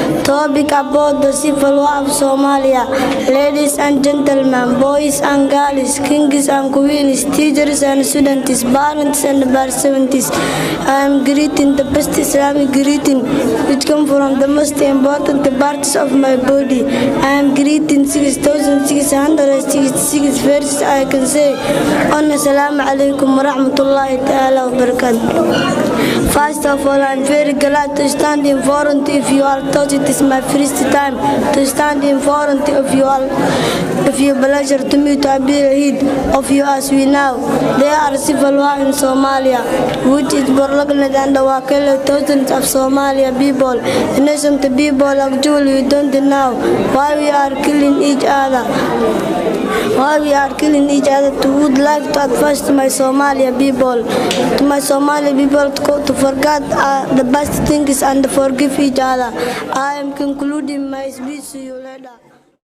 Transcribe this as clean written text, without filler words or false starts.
Topic about the civil war of Somalia. Ladies and gentlemen, boys and girls, kings and queens, teachers and students, parents and parents, I am greeting the best Islamic greeting which come from the most important parts of my body. I am greeting 6,666 verses I can say. Assalamu alaikum wa rahmatullahi ta'ala wa barakatuh. First of all, I am very glad to stand in front of you all. It is my first time to stand in front of you all. If you pleasure to me to be ahead of you as we know. There are civil war in Somalia, which is prolonged and will kill thousands of Somali people. Innocent people actually we don't know why we are killing each other. Why we are killing each other. Would like to advise to my Somali people, to forget the best things and forgive each other. I am concluding my speech. See you later.